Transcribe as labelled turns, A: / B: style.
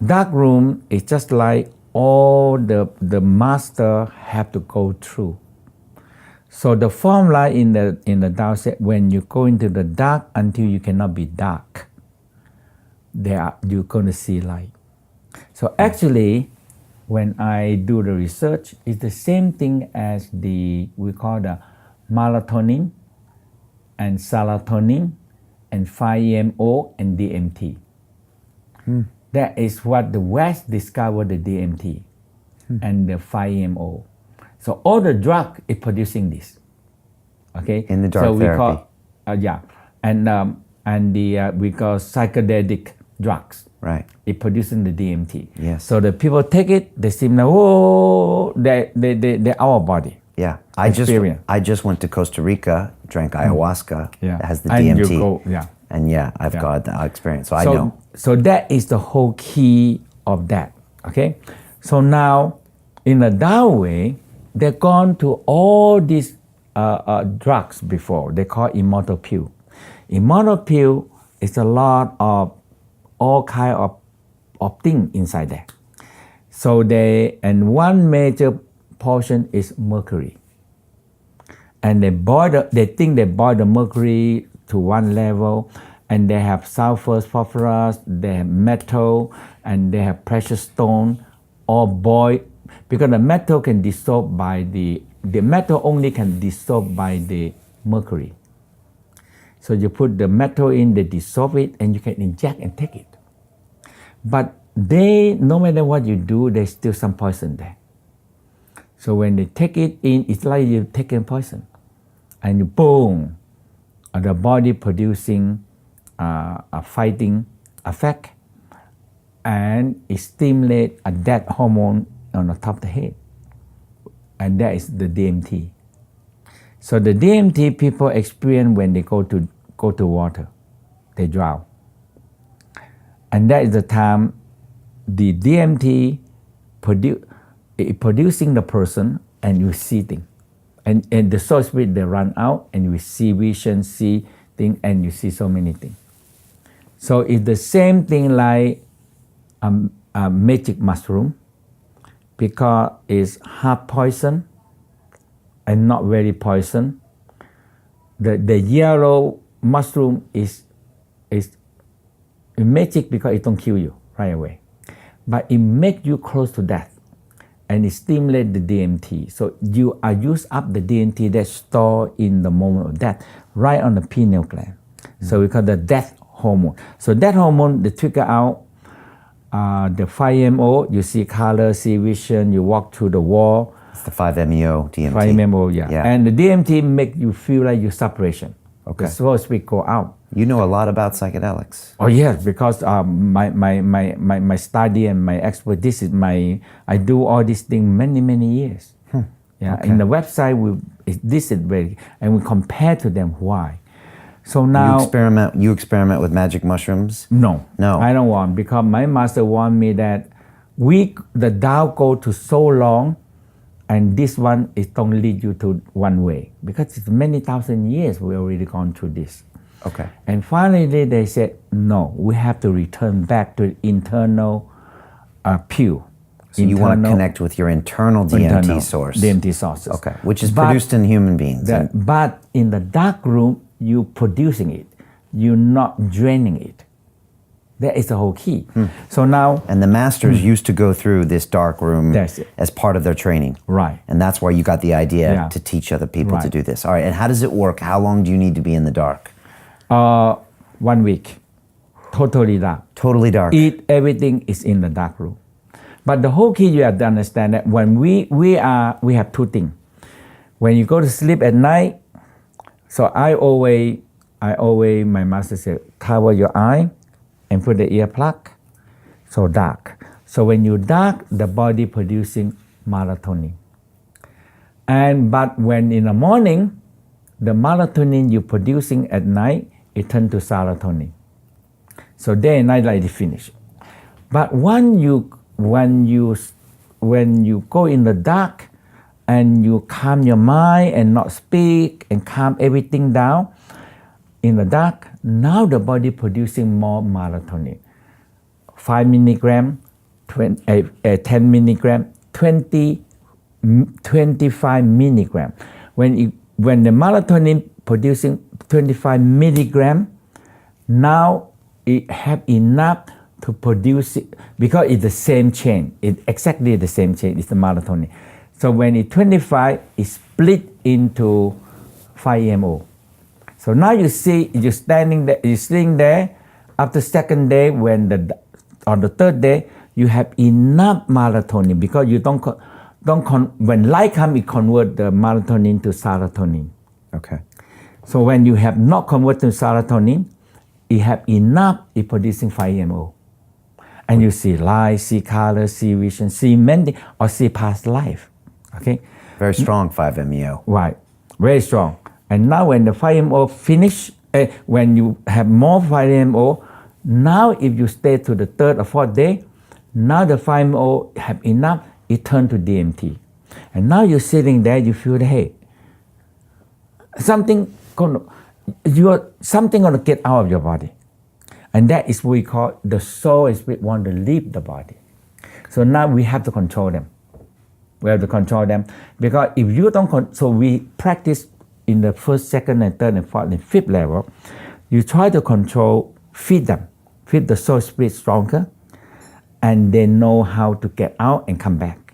A: dark room is just like all the master have to go through. So the formula in the Tao said, when you go into the dark until you cannot be dark, you're going to see light. So actually, when I do the research, it's the same thing as we call the melatonin and serotonin and 5-MeO and DMT. That is what the West discovered, the DMT and the 5-MeO. So all the drug is producing this. Okay.
B: In the dark
A: so we
B: therapy.
A: Call, we call psychedelic drugs.
B: Right.
A: It producing the DMT.
B: Yes.
A: So the people take it, they seem like, oh, they're our body.
B: Yeah. I just went to Costa Rica, drank ayahuasca.
A: Yeah.
B: It has the
A: And
B: DMT.
A: you go, yeah.
B: And I've got that experience. So I know.
A: So that is the whole key of that. Okay. So now, in a Tao way, they've gone to all these drugs before. They call immortal pill. Immortal pill is a lot of all kind of things inside there. So and one major portion is mercury. And they think they boil the mercury to one level, and they have sulfur, phosphorus, they have metal, and they have precious stone, all boiled, because the metal can dissolve by the metal only can dissolve by the mercury. So you put the metal in, they dissolve it, and you can inject and take it. But no matter what you do, there's still some poison there. So when they take it in, it's like you're taking poison. And you boom, the body producing a fighting effect, and it stimulates a death hormone on the top of the head. And that is the DMT. So the DMT people experience when they go to water, they drown. And that is the time the DMT producing the person, and you see things. And the soul spirit, they run out, and you see vision, see things, and you see so many things. So it's the same thing like a magic mushroom, because it's half poison and not very poison. The yellow mushroom is magic because it don't kill you right away, but it makes you close to death, and it stimulates the DMT. So you are use up the DMT that's stored in the moment of death, right on the pineal gland. So we call the death hormone. So that hormone, they trigger out the 5-MeO. You see color, see vision. You walk through the wall.
B: It's the 5-MeO DMT.
A: 5-MeO, yeah. And the DMT make you feel like you're separation.
B: Okay.
A: The soul spirit go out.
B: You know a lot about psychedelics.
A: Oh yes, because my study and my expertise is I do all these things many years. Yeah,
B: Okay.
A: in the website this is very, and we compare to them why. So now
B: You experiment with magic mushrooms?
A: No,
B: No.
A: I don't want, because my master want me that the Tao go to so long, and this one is don't lead you to one way, because it's many thousand years we already gone through this.
B: Okay.
A: And finally they said, no, we have to return back to internal pure.
B: So you want to connect with your internal DMT source.
A: DMT sources.
B: Okay, which is produced in human beings.
A: But in the dark room, you producing it. You're not draining it. That is the whole key. So now...
B: And the masters used to go through this dark room as part of their training.
A: Right.
B: And that's why you got the idea to teach other people to do this. All right, and how does it work? How long do you need to be in the dark?
A: 1 week. Totally dark.
B: Totally dark.
A: Everything is in the dark room. But the whole key, you have to understand that when we have two things. When you go to sleep at night, so I always, my master said, cover your eye and put the ear plug, so dark. So when you dark, the body producing melatonin. But when in the morning, the melatonin you're producing at night, it turns to serotonin. So day and night light is finished. But when you go in the dark and you calm your mind and not speak and calm everything down, in the dark, now the body producing more melatonin. 5 milligram, 10 milligram, 25 milligram. When the melatonin producing 25 milligram, now it have enough to produce it because it's the same chain. It's exactly the same chain. It's the melatonin. So when it's 25, it's split into 5-MeO. So now you see you're standing there, you're sitting there. After second day, on the third day, you have enough melatonin because you when light comes, it convert the melatonin to serotonin.
B: Okay.
A: So when you have not converted to serotonin, it have enough, it producing 5-MeO. And you see light, see color, see vision, see many, or see past life. Okay?
B: Very strong 5-MeO.
A: Right. Very strong. And now when the 5-MeO finish, when you have more 5-MeO, now if you stay to the third or fourth day, now the 5-MeO have enough, it turn to DMT. And now you're sitting there, you feel, hey, something gonna get out of your body. And that is what we call the soul and spirit want to leave the body. So now we have to control them. We have to control them because if you don't, so we practice in the first, second, and third, and fourth, and fifth level. You try to control, feed them, feed the soul spirit stronger, and they know how to get out and come back.